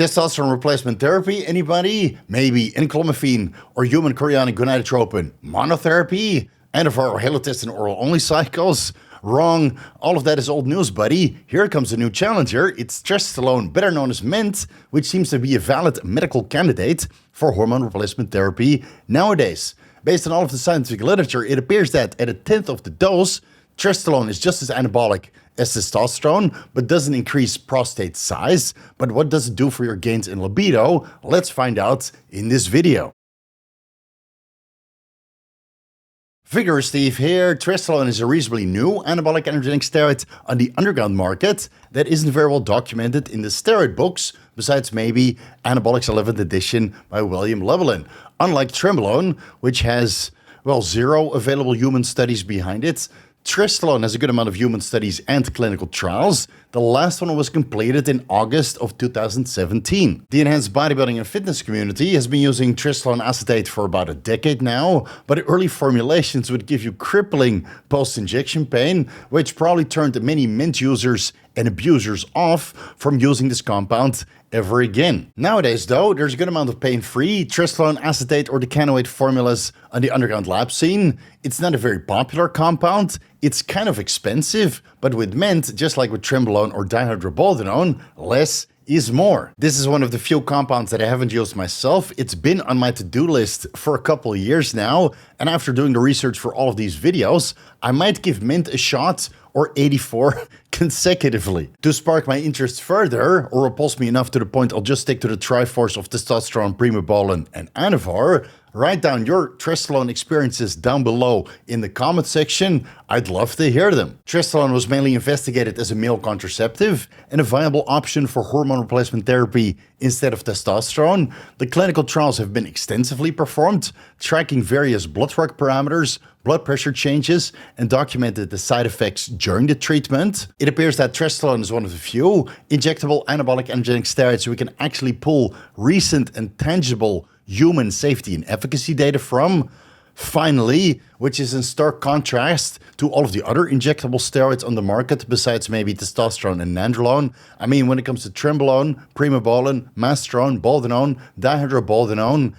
Testosterone replacement therapy, anybody? Maybe enclomiphene or human chorionic gonadotropin monotherapy? Anavar or halotestin oral only cycles? Wrong. All of that is old news, buddy. Here comes a new challenger. It's Trestolone, better known as MENT, which seems to be a valid medical candidate for hormone replacement therapy nowadays. Based on all of the scientific literature, it appears that at a tenth of the dose, Trestolone is just as anabolic as testosterone, but doesn't increase prostate size. But what does it do for your gains in libido? Let's find out in this video. Vigorous Steve here. Trestolone is a reasonably new anabolic androgenic steroid on the underground market that isn't very well documented in the steroid books, besides maybe Anabolics 11th edition by William Llewellyn. Unlike Trembolone, which has, well, 0 available human studies behind it, Trestolone has a good amount of human studies and clinical trials. The last one was completed in August of 2017. The enhanced bodybuilding and fitness community has been using Trestolone acetate for about a decade now, but early formulations would give you crippling post-injection pain, which probably turned many MENT users and abusers off from using this compound ever again. Nowadays, though, there's a good amount of pain-free Trestolone acetate or decanoate formulas on the underground lab scene. It's not a very popular compound. It's kind of expensive, but with MENT, just like with Trembolone or dihydroboldenone, less is more. This is one of the few compounds that I haven't used myself. It's been on my to-do list for a couple of years now, and after doing the research for all of these videos, I might give MENT a shot or 84 consecutively. To spark my interest further, or repulse me enough to the point I'll just stick to the Triforce of testosterone, primobolan, and anavar, write down your Trestolone experiences down below in the comment section. I'd love to hear them. Trestolone was mainly investigated as a male contraceptive and a viable option for hormone replacement therapy instead of testosterone. The clinical trials have been extensively performed, tracking various blood work parameters, blood pressure changes, and documented the side effects during the treatment. It appears that Trestolone is one of the few injectable anabolic androgenic steroids we can actually pull recent and tangible human safety and efficacy data from. Finally, which is in stark contrast to all of the other injectable steroids on the market besides maybe testosterone and nandrolone. I mean, when it comes to Trembolone, primobolan, masterone, boldenone, dihydroboldenone,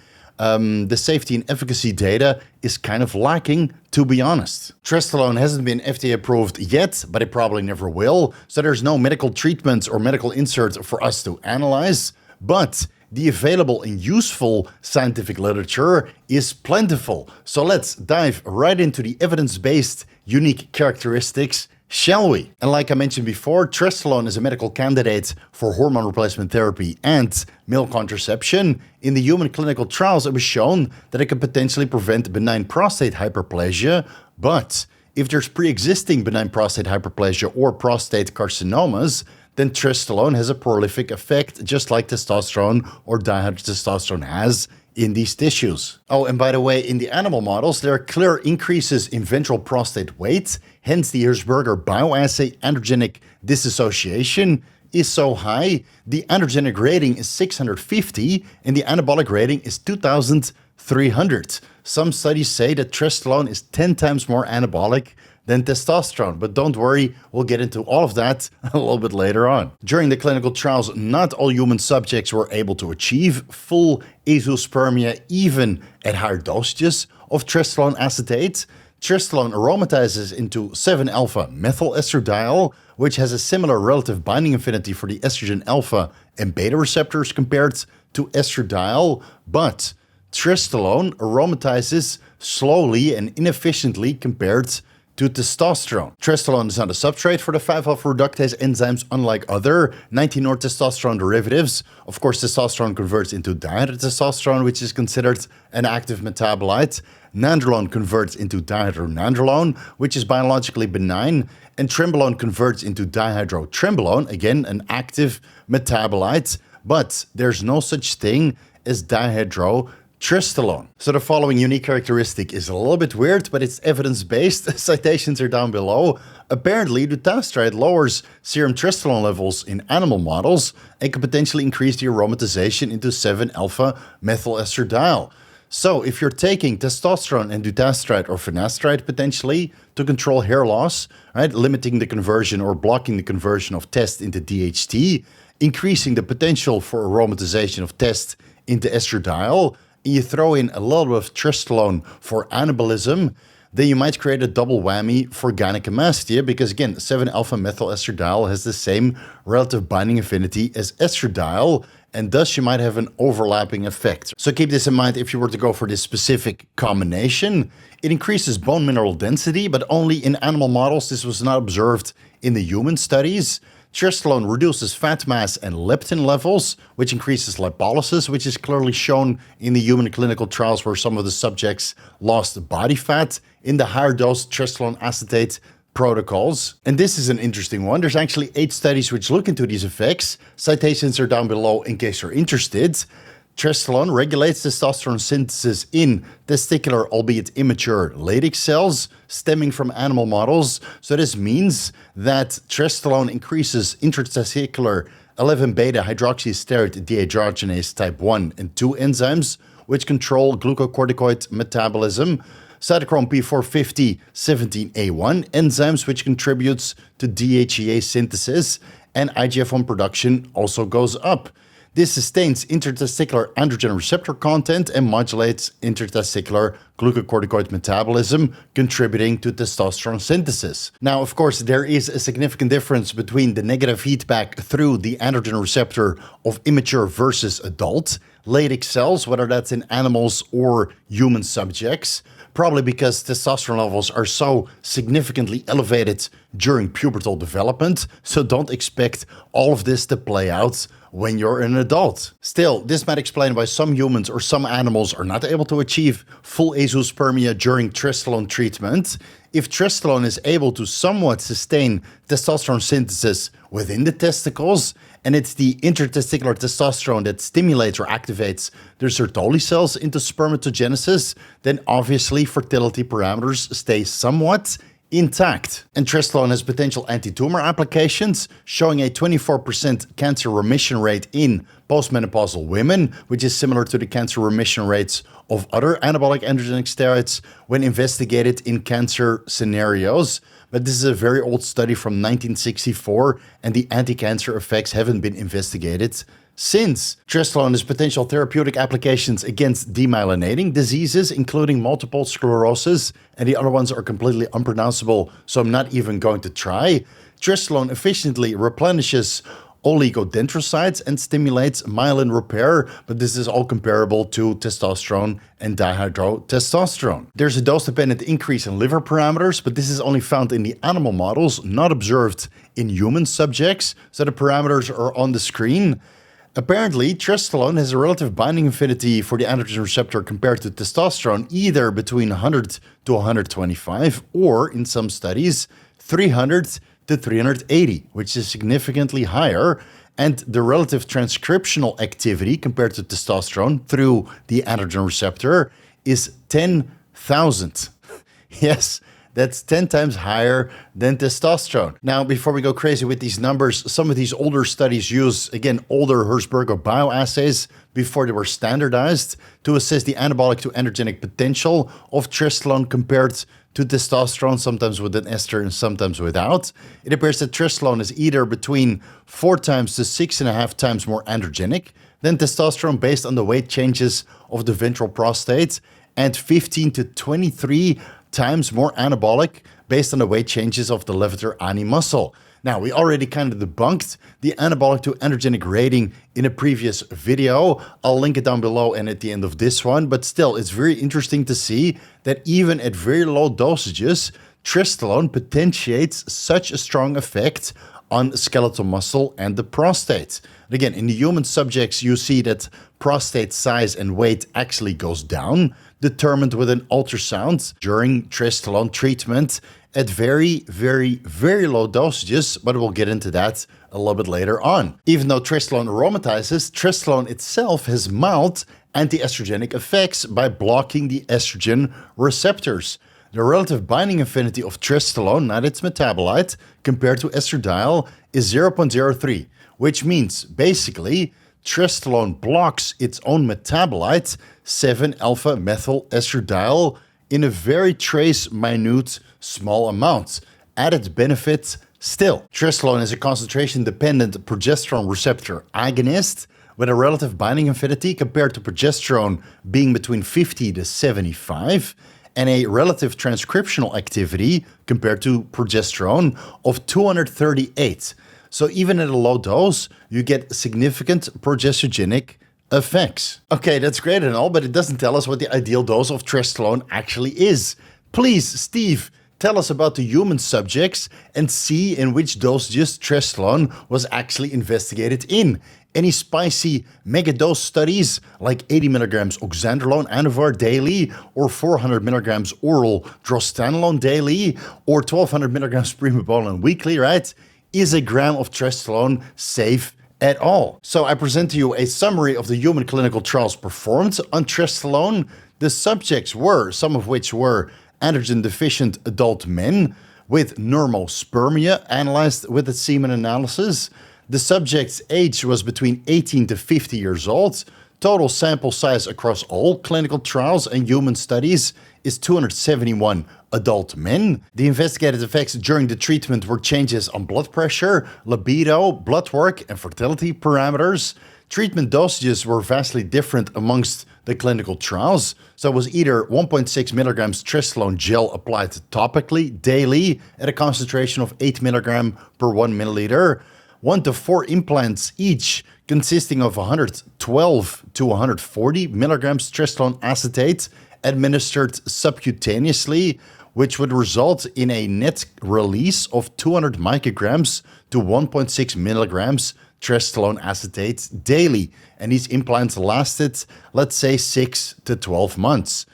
the safety and efficacy data is kind of lacking, to be honest. Trestolone hasn't been FDA approved yet, but it probably never will, so there's no medical treatments or medical insert for us to analyze, but the available and useful scientific literature is plentiful. So let's dive right into the evidence-based unique characteristics, shall we? And like I mentioned before, Trestolone is a medical candidate for hormone replacement therapy and male contraception. In the human clinical trials, it was shown that it can potentially prevent benign prostate hyperplasia, but if there's pre-existing benign prostate hyperplasia or prostate carcinomas, then Trestolone has a prolific effect just like testosterone or dihydrotestosterone has in these tissues. Oh, and by the way, in the animal models, there are clear increases in ventral prostate weight, hence the Hirschberger bioassay androgenic dissociation is so high. The androgenic rating is 650 and the anabolic rating is 2,300. Some studies say that Trestolone is 10 times more anabolic than testosterone, but don't worry, we'll get into all of that a little bit later on. During the clinical trials, not all human subjects were able to achieve full azoospermia even at higher dosages of Trestolone acetate. Trestolone aromatizes into 7-alpha methyl estradiol, which has a similar relative binding affinity for the estrogen alpha and beta receptors compared to estradiol, but Trestolone aromatizes slowly and inefficiently compared to testosterone. Trestolone is not a substrate for the 5-alpha reductase enzymes, unlike other 19-testosterone derivatives. Of course, testosterone converts into dihydrotestosterone, which is considered an active metabolite. Nandrolone converts into dihydronandrolone, which is biologically benign. And Trembolone converts into dihydrotrembolone, again, an active metabolite. But there's no such thing as dihydrotrestolone. So the following unique characteristic is a little bit weird, but it's evidence-based. Citations are down below. Apparently, dutasteride lowers serum Trestolone levels in animal models and can potentially increase the aromatization into 7-alpha methyl estradiol. So if you're taking testosterone and dutasteride or finasteride potentially to control hair loss, right, limiting the conversion or blocking the conversion of test into DHT, increasing the potential for aromatization of test into estradiol, and you throw in a little bit of Trestolone for anabolism, then you might create a double whammy for gynecomastia because, again, 7-alpha-methyl estradiol has the same relative binding affinity as estradiol, and thus you might have an overlapping effect. So keep this in mind if you were to go for this specific combination. It increases bone mineral density, but only in animal models. This was not observed in the human studies. Trestolone reduces fat mass and leptin levels, which increases lipolysis, which is clearly shown in the human clinical trials where some of the subjects lost body fat in the higher dose Trestolone acetate protocols. And this is an interesting one. There's actually 8 studies which look into these effects. Citations are down below in case you're interested. Trestolone regulates testosterone synthesis in testicular, albeit immature, Leydig cells stemming from animal models. So this means that Trestolone increases intratesticular 11-beta hydroxysteroid dehydrogenase type 1 and 2 enzymes, which control glucocorticoid metabolism, cytochrome P450 17A1 enzymes, which contributes to DHEA synthesis, and IGF-1 production also goes up. This sustains intertesticular androgen receptor content and modulates intertesticular glucocorticoid metabolism, contributing to testosterone synthesis. Now, of course, there is a significant difference between the negative feedback through the androgen receptor of immature versus adult Leydig cells, whether that's in animals or human subjects, probably because testosterone levels are so significantly elevated during pubertal development, so don't expect all of this to play out when you're an adult. Still, this might explain why some humans or some animals are not able to achieve full azoospermia during Trestolone treatment. If Trestolone is able to somewhat sustain testosterone synthesis within the testicles, and it's the intertesticular testosterone that stimulates or activates the Sertoli cells into spermatogenesis, then obviously fertility parameters stay somewhat intact. And Trestolone has potential anti-tumor applications, showing a 24% cancer remission rate in postmenopausal women, which is similar to the cancer remission rates of other anabolic androgenic steroids when investigated in cancer scenarios. But this is a very old study from 1964, and the anti-cancer effects haven't been investigated since. Trestolone has potential therapeutic applications against demyelinating diseases, including multiple sclerosis, and the other ones are completely unpronounceable, so I'm not even going to try. Trestolone efficiently replenishes oligodendrocytes and stimulates myelin repair, but this is all comparable to testosterone and dihydrotestosterone. There's a dose-dependent increase in liver parameters, but this is only found in the animal models, not observed in human subjects, so the parameters are on the screen. Apparently, Trestolone has a relative binding affinity for the androgen receptor compared to testosterone, either between 100 to 125, or in some studies, 300 to 380, which is significantly higher. And the relative transcriptional activity compared to testosterone through the androgen receptor is 10,000. Yes, that's 10 times higher than testosterone. Now, before we go crazy with these numbers, some of these older studies use, again, older Herzberger bioassays before they were standardized to assess the anabolic to androgenic potential of Trestolone compared to testosterone, sometimes with an ester and sometimes without. It appears that Trestolone is either between 4 times to 6.5 times more androgenic than testosterone based on the weight changes of the ventral prostate, and 15 to 23 times more anabolic based on the weight changes of the levator ani muscle. Now, we already kind of debunked the anabolic to androgenic rating in a previous video. I'll link it down below and at the end of this one, but still, it's very interesting to see that even at very low dosages, Trestolone potentiates such a strong effect on skeletal muscle and the prostate. And again, in the human subjects, you see that prostate size and weight actually goes down, determined with an ultrasound during Trestolone treatment at very, very, very low dosages, but we'll get into that a little bit later on. Even though Trestolone aromatizes, Trestolone itself has mild anti-estrogenic effects by blocking the estrogen receptors. The relative binding affinity of Trestolone, not its metabolite, compared to estradiol is 0.03, which means basically Trestolone blocks its own metabolite, 7-alpha-methyl estradiol, in a very trace minute small amount. Added benefit Still, Trestolone is a concentration-dependent progesterone receptor agonist with a relative binding affinity compared to progesterone being between 50 to 75, and a relative transcriptional activity compared to progesterone of 238. So even at a low dose, you get significant progestogenic effects. Okay, that's great and all, but it doesn't tell us what the ideal dose of Trestolone actually is. Please, Steve, tell us about the human subjects and see in which dosages Trestolone was actually investigated in. Any spicy megadose studies like 80 milligrams oxandrolone anavar daily, or 400 milligrams oral drostanolone daily, or 1200 milligrams primobolan weekly, right? Is a gram of Trestolone safe at all? So I present to you a summary of the human clinical trials performed on Trestolone. The subjects were, some of which were androgen deficient adult men with normospermia analyzed with a semen analysis. The subject's age was between 18 to 50 years old. Total sample size across all clinical trials and human studies is 271 adult men. The investigated effects during the treatment were changes on blood pressure, libido, blood work, and fertility parameters. Treatment dosages were vastly different amongst the clinical trials. So it was either 1.6 milligrams Trestolone gel applied topically daily at a concentration of 8 milligram per 1 milliliter, 1 to 4 implants each consisting of 112 to 140 milligrams Trestolone acetate administered subcutaneously, which would result in a net release of 200 micrograms to 1.6 milligrams Trestolone acetate daily. And these implants lasted, let's say, 6 to 12 months.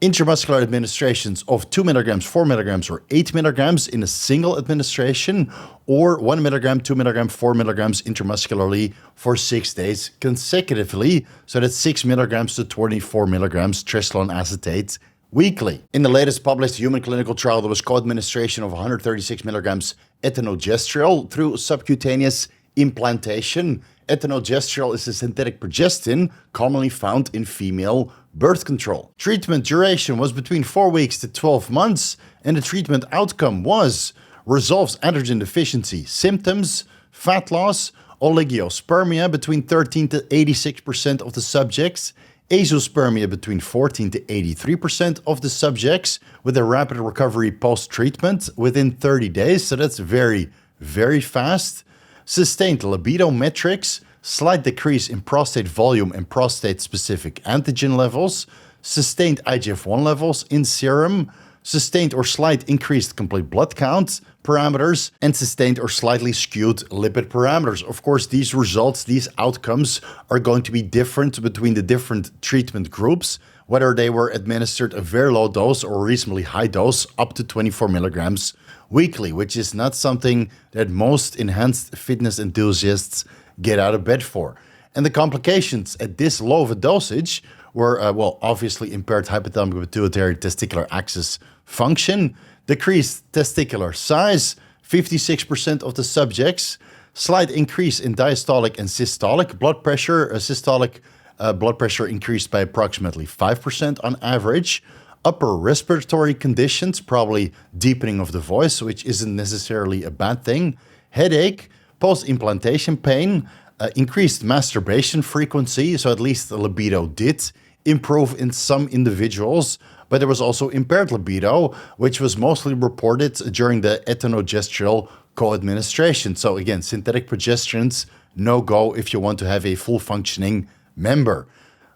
Intramuscular administrations of 2 milligrams, 4 milligrams, or 8 milligrams in a single administration, or 1 milligram, 2 milligram, 4 milligrams intramuscularly for 6 days consecutively. So that's 6 milligrams to 24 milligrams Trestolone acetate weekly. In the latest published human clinical trial, there was co-administration of 136 milligrams etonogestrel through subcutaneous implantation. Etonogestrel is a synthetic progestin commonly found in female birth control. Treatment duration was between 4 weeks to 12 months, and the treatment outcome was resolves androgen deficiency symptoms, fat loss, oligospermia between 13 to 86% of the subjects, azoospermia between 14 to 83% of the subjects, with a rapid recovery post-treatment within 30 days. So that's very, very fast. Sustained libido metrics, slight decrease in prostate volume and prostate-specific antigen levels, sustained IGF-1 levels in serum, sustained or slight increased complete blood count parameters, and sustained or slightly skewed lipid parameters. Of course, these results, these outcomes are going to be different between the different treatment groups, whether they were administered a very low dose or a reasonably high dose up to 24 milligrams weekly, which is not something that most enhanced fitness enthusiasts get out of bed for. And the complications at this low of a dosage were, obviously impaired hypothalamic pituitary testicular axis function, decreased testicular size, 56% of the subjects, slight increase in diastolic and systolic blood pressure. Systolic blood pressure increased by approximately 5% on average. Upper respiratory conditions, probably deepening of the voice, which isn't necessarily a bad thing. Headache, post-implantation pain, increased masturbation frequency, so at least the libido did improve in some individuals, but there was also impaired libido, which was mostly reported during the etonogestrel co-administration. So again, synthetic progestins, no go if you want to have a full functioning member.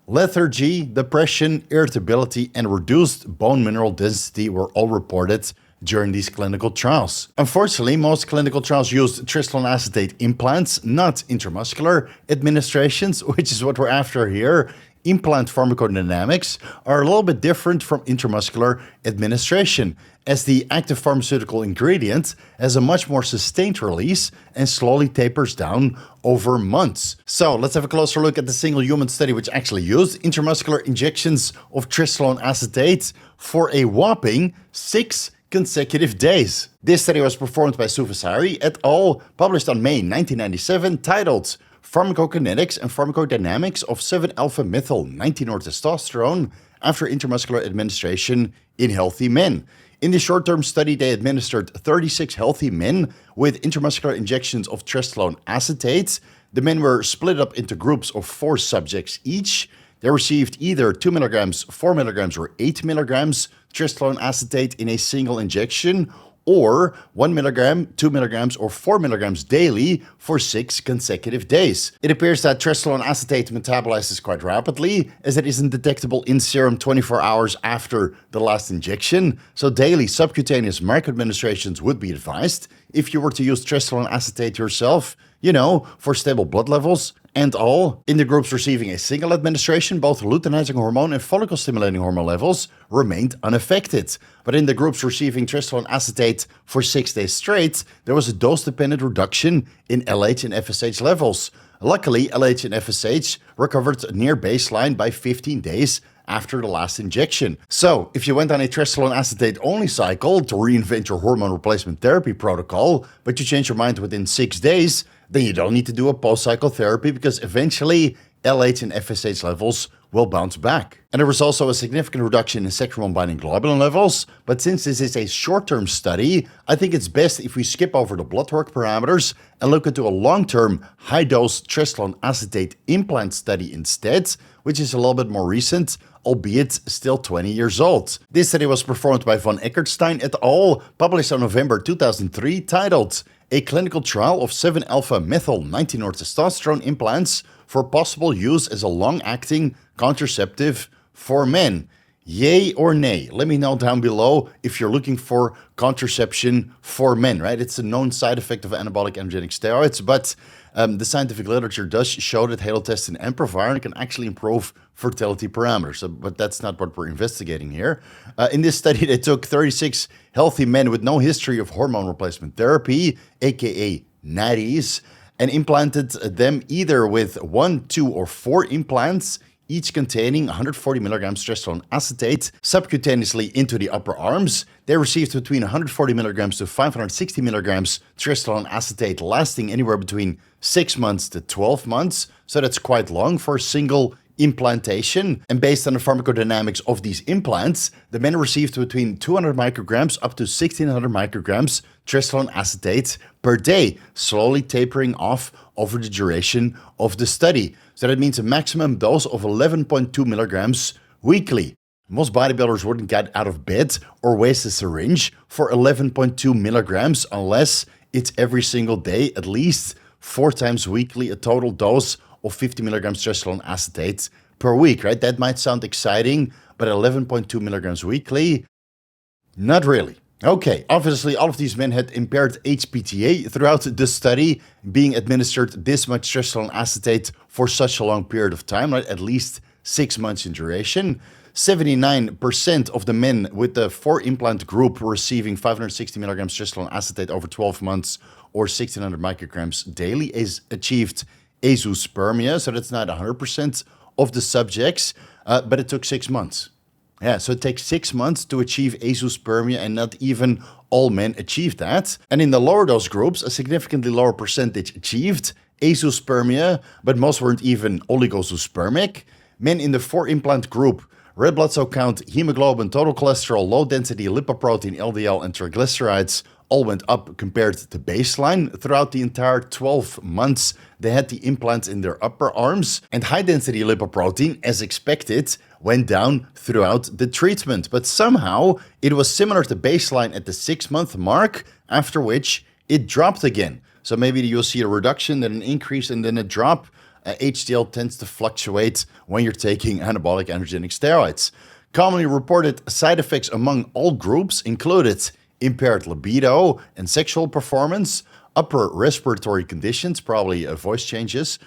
Lethargy, depression, irritability, and reduced bone mineral density were all reported during these clinical trials. Unfortunately, most clinical trials used Trestolone acetate implants, not intramuscular administrations, which is what we're after here. Implant pharmacodynamics are a little bit different from intramuscular administration, as the active pharmaceutical ingredient has a much more sustained release and slowly tapers down over months. So let's have a closer look at the single human study which actually used intramuscular injections of Trestolone acetate for a whopping 6 consecutive days. This study was performed by Sufasari et al., published on May 1997, titled Pharmacokinetics and Pharmacodynamics of 7-alpha-methyl 19-testosterone after intramuscular administration in healthy men. In the short-term study, they administered 36 healthy men with intramuscular injections of Trestolone acetate. The men were split up into groups of 4 subjects each. They received either 2 milligrams, 4 milligrams, or 8 milligrams Trestolone acetate in a single injection, or 1 milligram, 2 milligrams, or 4 milligrams daily for 6 consecutive days. It appears that Trestolone acetate metabolizes quite rapidly, as it isn't detectable in serum 24 hours after the last injection, so daily subcutaneous microadministrations would be advised if you were to use Trestolone acetate yourself, for stable blood levels and all. In the groups receiving a single administration, both luteinizing hormone and follicle-stimulating hormone levels remained unaffected. But in the groups receiving Trestolone acetate for 6 days straight, there was a dose-dependent reduction in LH and FSH levels. Luckily, LH and FSH recovered near baseline by 15 days after the last injection. So, if you went on a Trestolone acetate only cycle to reinvent your hormone replacement therapy protocol, but you change your mind within 6 days, then you don't need to do a post-cycle therapy because eventually LH and FSH levels will bounce back. And there was also a significant reduction in sex hormone-binding globulin levels, but since this is a short-term study, I think it's best if we skip over the blood work parameters and look into a long-term high-dose Trestolone acetate implant study instead, which is a little bit more recent, albeit still 20 years old. This study was performed by von Eckertstein et al., published in November 2003, titled A Clinical Trial of 7-alpha-methyl-19-testosterone Implants for Possible Use as a Long-Acting Contraceptive for Men. Yay or nay? Let me know down below if you're looking for contraception for men, right? It's a known side effect of anabolic androgenic steroids, but the scientific literature does show that halotestin and proviron can actually improve fertility parameters, but that's not what we're investigating here. In this study, they took 36 healthy men with no history of hormone replacement therapy, aka natties, and implanted them either with 1, 2, or 4 implants, each containing 140 milligrams Trestolone acetate subcutaneously into the upper arms. They received between 140 milligrams to 560 milligrams Trestolone acetate, lasting anywhere between 6 months to 12 months. So that's quite long for a single implantation. And based on the pharmacodynamics of these implants, the men received between 200 micrograms up to 1600 micrograms Trestolone acetate per day, slowly tapering off over the duration of the study. So that means a maximum dose of 11.2 milligrams weekly. Most bodybuilders wouldn't get out of bed or waste a syringe for 11.2 milligrams unless it's every single day, at least 4 times weekly, a total dose of 50 milligrams Trestolone acetate per week, right? That might sound exciting, but 11.2 milligrams weekly, not really. Okay, obviously all of these men had impaired HPTA throughout the study, being administered this much Trestolone acetate for such a long period of time, right? At least 6 months in duration. 79% of the men with the 4-implant group were receiving 560 milligrams Trestolone acetate over 12 months or 1600 micrograms daily achieved azoospermia, so that's not 100% of the subjects, but it took 6 months. Yeah, so it takes 6 months to achieve azoospermia, and not even all men achieve that. And in the lower dose groups, a significantly lower percentage achieved azoospermia, but most weren't even oligozoospermic. Men in the 4-implant group, red blood cell count, hemoglobin, total cholesterol, low density lipoprotein, LDL, and triglycerides all went up compared to baseline throughout the entire 12 months they had the implants in their upper arms, and high-density lipoprotein, as expected, went down throughout the treatment. But somehow, it was similar to baseline at the 6-month mark, after which it dropped again. So maybe you'll see a reduction, then an increase, and then a drop. HDL tends to fluctuate when you're taking anabolic androgenic steroids. Commonly reported side effects among all groups included impaired libido and sexual performance, upper respiratory conditions, probably voice changes,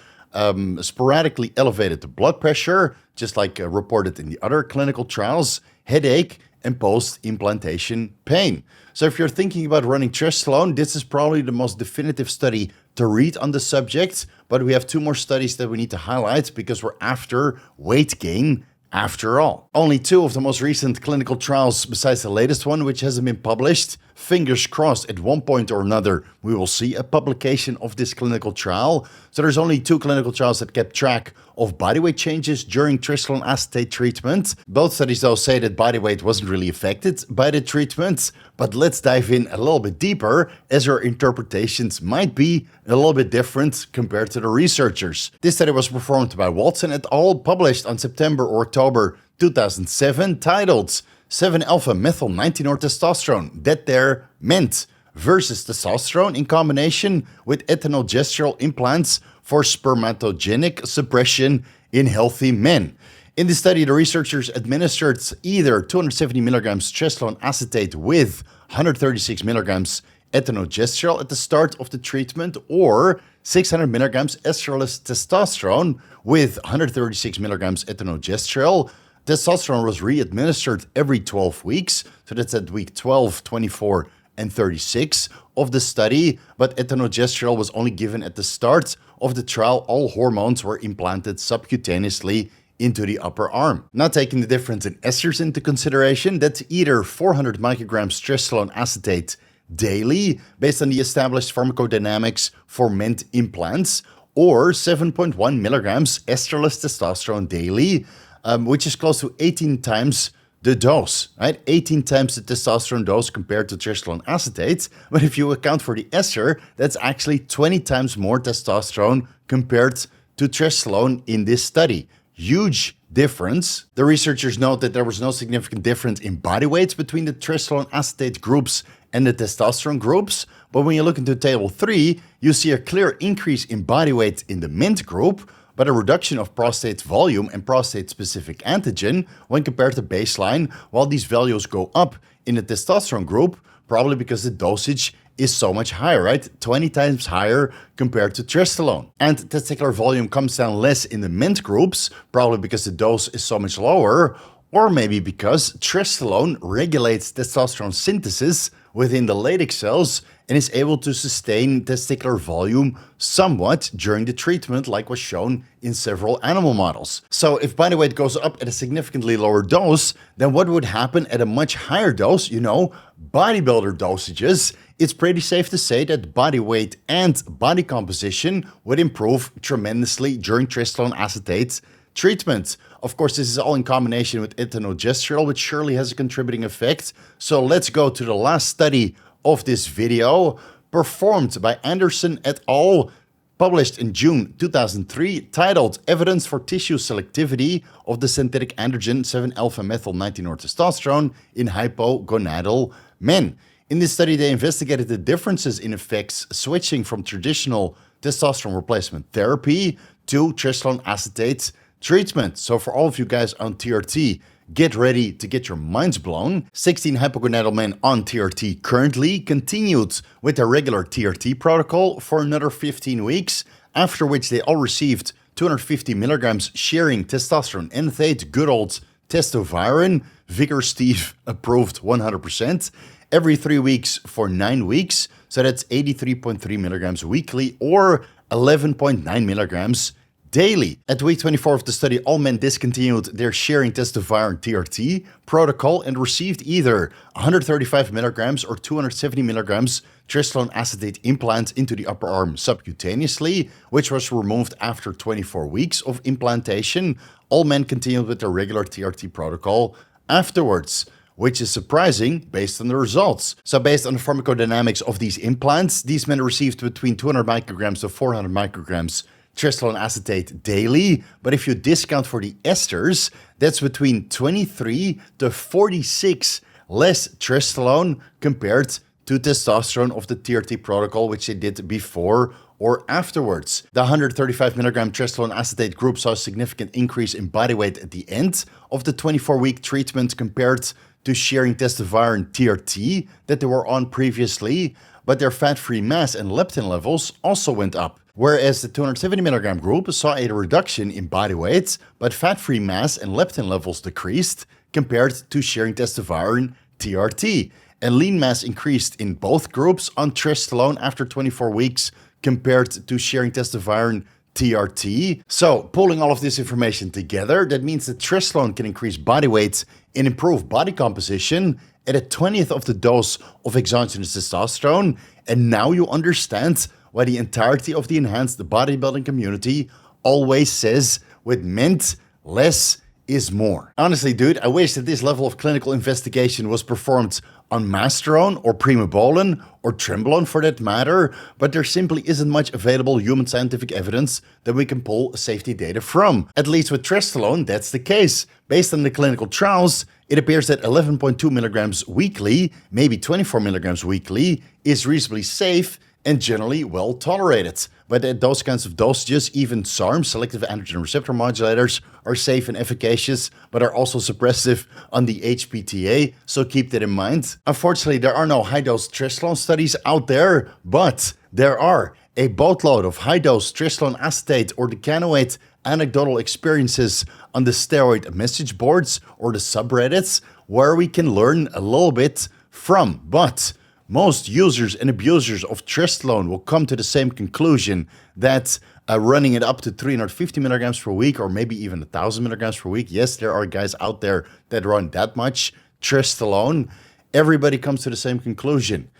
sporadically elevated blood pressure, just like reported in the other clinical trials, headache, and post-implantation pain. So if you're thinking about running Trestolone, this is probably the most definitive study to read on the subject, but we have 2 more studies that we need to highlight because we're after weight gain After all, only 2 of the most recent clinical trials, besides the latest one, which hasn't been published. Fingers crossed at one point or another we will see a publication of this clinical trial. So there's only 2 clinical trials that kept track of body weight changes during trestolone acetate treatment. Both studies though say that body weight wasn't really affected by the treatment, but let's dive in a little bit deeper, as our interpretations might be a little bit different compared to the researchers. This study was performed by Watson et al., published on September or October 2007, titled 7-alpha-methyl-19-testosterone, that there MENT, versus testosterone in combination with ethinyl-glycerol implants for spermatogenic suppression in healthy men. In this study, the researchers administered either 270 milligrams trestolone acetate with 136 milligrams ethinyl-glycerol at the start of the treatment, or 600 milligrams estroless testosterone with 136 milligrams ethinyl-glycerol. Testosterone was re-administered every 12 weeks, so that's at week 12, 24, and 36 of the study, but ethinyl-glycerol was only given at the start of the trial. All hormones were implanted subcutaneously into the upper arm. Not taking the difference in esters into consideration, that's either 400 micrograms trestolone acetate daily, based on the established pharmacodynamics for MENT implants, or 7.1 milligrams estroless testosterone daily, which is close to 18 times the dose, right? 18 times the testosterone dose compared to trestolone acetate. But if you account for the ester, that's actually 20 times more testosterone compared to trestolone in this study. Huge difference. The researchers note that there was no significant difference in body weights between the trestolone acetate groups and the testosterone groups. But when you look into table 3, you see a clear increase in body weight in the MENT group, but a reduction of prostate volume and prostate-specific antigen when compared to baseline, while these values go up in the testosterone group, probably because the dosage is so much higher, right? 20 times higher compared to trestolone. And testicular volume comes down less in the MENT groups, probably because the dose is so much lower, or maybe because trestolone regulates testosterone synthesis within the Leydig cells and is able to sustain testicular volume somewhat during the treatment, like was shown in several animal models. So if body weight goes up at a significantly lower dose, then what would happen at a much higher dose, bodybuilder dosages? It's pretty safe to say that body weight and body composition would improve tremendously during trestolone acetate treatment. Of course, this is all in combination with ethinyl-glycerol, which surely has a contributing effect. So let's go to the last study of this video, performed by Anderson et al., published in June 2003, titled Evidence for Tissue Selectivity of the Synthetic Androgen 7-alpha-methyl-19-testosterone in Hypogonadal Men. In this study, they investigated the differences in effects switching from traditional testosterone replacement therapy to trestolone acetate treatment. So for all of you guys on TRT, get ready to get your minds blown. 16 hypogonadal men on TRT currently continued with their regular TRT protocol for another 15 weeks, after which they all received 250 milligrams sharing testosterone enthate, good old testoviron, Vigorous Steve approved 100%, every 3 weeks for 9 weeks. So that's 83.3 milligrams weekly or 11.9 milligrams daily. At week 24 of the study, all men discontinued their sharing testoviron TRT protocol and received either 135 milligrams or 270 milligrams trestolone acetate implants into the upper arm subcutaneously, which was removed after 24 weeks of implantation. All men continued with their regular TRT protocol afterwards, which is surprising based on the results. So based on the pharmacodynamics of these implants, these men received between 200 micrograms to 400 micrograms trestolone acetate daily, but if you discount for the esters, that's between 23 to 46 less trestolone compared to testosterone of the TRT protocol, which they did before or afterwards. The 135 milligram trestolone acetate group saw a significant increase in body weight at the end of the 24-week treatment compared to sharing testoviron TRT that they were on previously, but their fat-free mass and leptin levels also went up. Whereas the 270 milligram group saw a reduction in body weight, but fat-free mass and leptin levels decreased compared to sharing testoviron TRT. And lean mass increased in both groups on trestolone after 24 weeks compared to sharing testoviron TRT. So pulling all of this information together, that means that Trestolone can increase body weight and improve body composition at a 20th of the dose of exogenous testosterone. And now you understand why the entirety of the enhanced bodybuilding community always says with MENT, less is more. Honestly, dude, I wish that this level of clinical investigation was performed on Masterone or Primobolan or Trenbolone for that matter, but there simply isn't much available human scientific evidence that we can pull safety data from. At least with Trestolone, that's the case. Based on the clinical trials, it appears that 11.2 milligrams weekly, maybe 24 milligrams weekly, is reasonably safe and generally well tolerated. But at those kinds of dosages, even SARMs, selective androgen receptor modulators, are safe and efficacious, but are also suppressive on the HPTA, so keep that in mind. Unfortunately, there are no high-dose Trestolone studies out there, but there are a boatload of high-dose Trestolone acetate or decanoate anecdotal experiences on the steroid message boards or the subreddits where we can learn a little bit from. But most users and abusers of Trestolone will come to the same conclusion that running it up to 350 milligrams per week or maybe even 1,000 milligrams per week. Yes, there are guys out there that run that much Trestolone. Everybody comes to the same conclusion.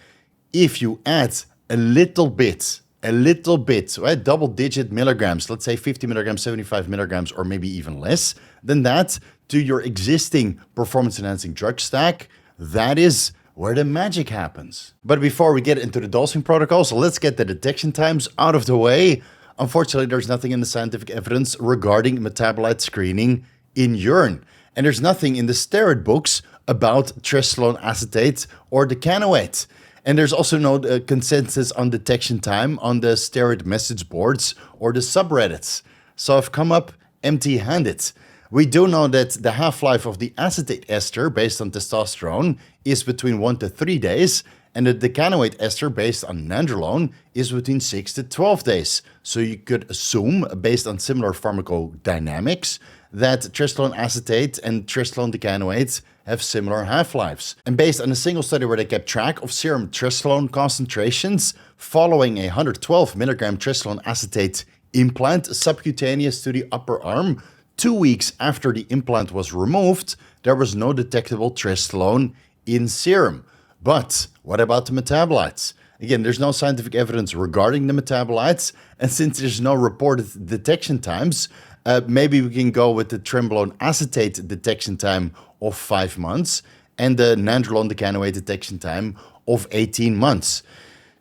If you add a little bit, right, double-digit milligrams, let's say 50 milligrams, 75 milligrams, or maybe even less than that, to your existing performance-enhancing drug stack, that is where the magic happens. But before we get into the dosing protocols, let's get the detection times out of the way. Unfortunately, there's nothing in the scientific evidence regarding metabolite screening in urine. And there's nothing in the steroid books about Trestolone acetate or decanoate. And there's also no consensus on detection time on the steroid message boards or the subreddits. So I've come up empty-handed. We do know that the half-life of the acetate ester based on testosterone is between 1 to 3 days, and the decanoate ester based on nandrolone is between 6 to 12 days. So you could assume, based on similar pharmacodynamics, that Trestolone acetate and Trestolone decanoate have similar half-lives. And based on a single study where they kept track of serum Trestolone concentrations following a 112 milligram Trestolone acetate implant subcutaneous to the upper arm, 2 weeks after the implant was removed, there was no detectable Trestolone in serum. But what about the metabolites? Again, there's no scientific evidence regarding the metabolites, and since there's no reported detection times, maybe we can go with the Trenbolone acetate detection time of 5 months and the nandrolone decanoate detection time of 18 months.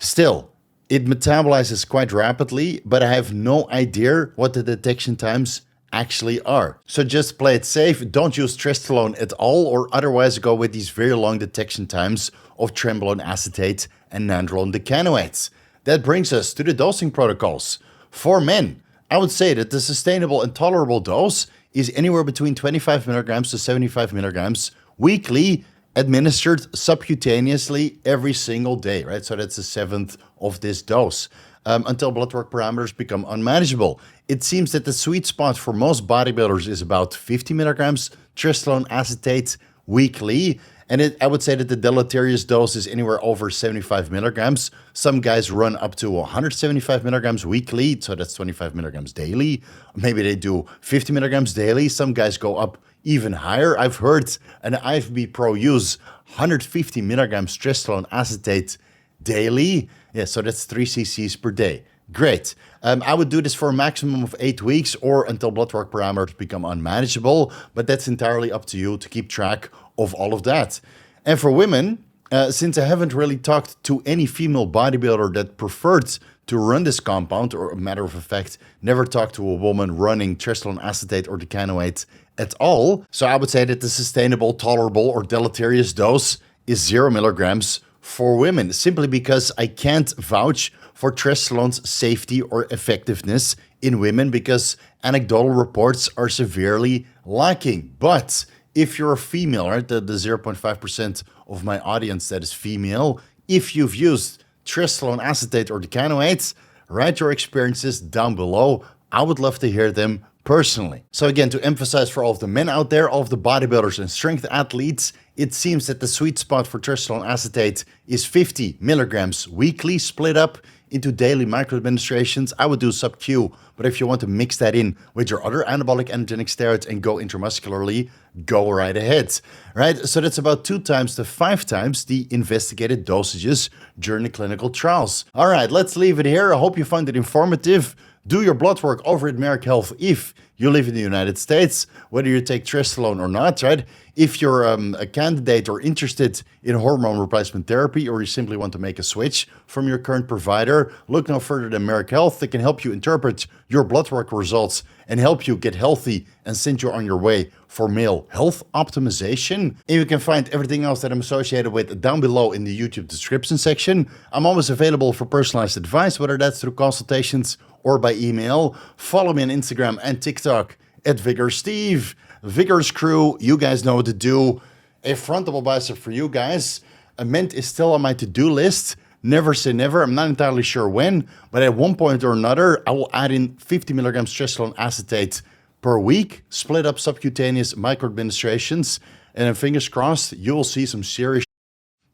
Still, it metabolizes quite rapidly, but I have no idea what the detection times actually are. So just play it safe, don't use Trestolone at all, or otherwise go with these very long detection times of Trenbolone acetate and nandrolone decanoates. That brings us to the dosing protocols. For men, I would say that the sustainable and tolerable dose is anywhere between 25 milligrams to 75 milligrams weekly, administered subcutaneously every single day, right? So that's the 7th of this dose. Until blood work parameters become unmanageable. It seems that the sweet spot for most bodybuilders is about 50 milligrams Trestolone acetate weekly. And I would say that the deleterious dose is anywhere over 75 milligrams. Some guys run up to 175 milligrams weekly, so that's 25 milligrams daily. Maybe they do 50 milligrams daily. Some guys go up even higher. I've heard an IFB Pro use 150 milligrams Trestolone acetate daily. Yeah, so that's 3 cc's per day. Great. I would do this for a maximum of 8 weeks or until blood work parameters become unmanageable, but that's entirely up to you to keep track of all of that. And for women, since I haven't really talked to any female bodybuilder that preferred to run this compound, or a matter of fact, never talked to a woman running Trestolone acetate or decanoate at all, so I would say that the sustainable, tolerable, or deleterious dose is 0 milligrams for women, simply because I can't vouch for Trestolone's safety or effectiveness in women because anecdotal reports are severely lacking. But if you're a female, right, the 0.5% of my audience that is female, if you've used Trestolone acetate or decanoate, write your experiences down below. I would love to hear them personally. So again, to emphasize for all of the men out there, all of the bodybuilders and strength athletes, it seems that the sweet spot for Trestolone acetate is 50 milligrams weekly, split up into daily microadministrations, I would do sub-Q. But if you want to mix that in with your other anabolic androgenic steroids and go intramuscularly, go right ahead, right? So that's about 2 times to 5 times the investigated dosages during the clinical trials. All right, let's leave it here. I hope you found it informative. Do your blood work over at Merck Health if you live in the United States, whether you take Trestolone or not, right? If you're a candidate or interested in hormone replacement therapy, or you simply want to make a switch from your current provider, look no further than Merck Health. They can help you interpret your blood work results and help you get healthy and send you on your way for male health optimization. And you can find everything else that I'm associated with down below in the YouTube description section. I'm always available for personalized advice, whether that's through consultations or by email. Follow me on Instagram and TikTok at VigorSteve. Vigorous crew, you guys know what to do. A frontable bicep for you guys. A MENT is still on my to-do list. Never say never. I'm not entirely sure when, but at one point or another, I will add in 50 milligrams Trestolone acetate per week, split up subcutaneous microadministrations, and then fingers crossed, you will see some serious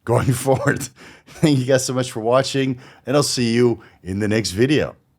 going forward. Thank you guys so much for watching, and I'll see you in the next video.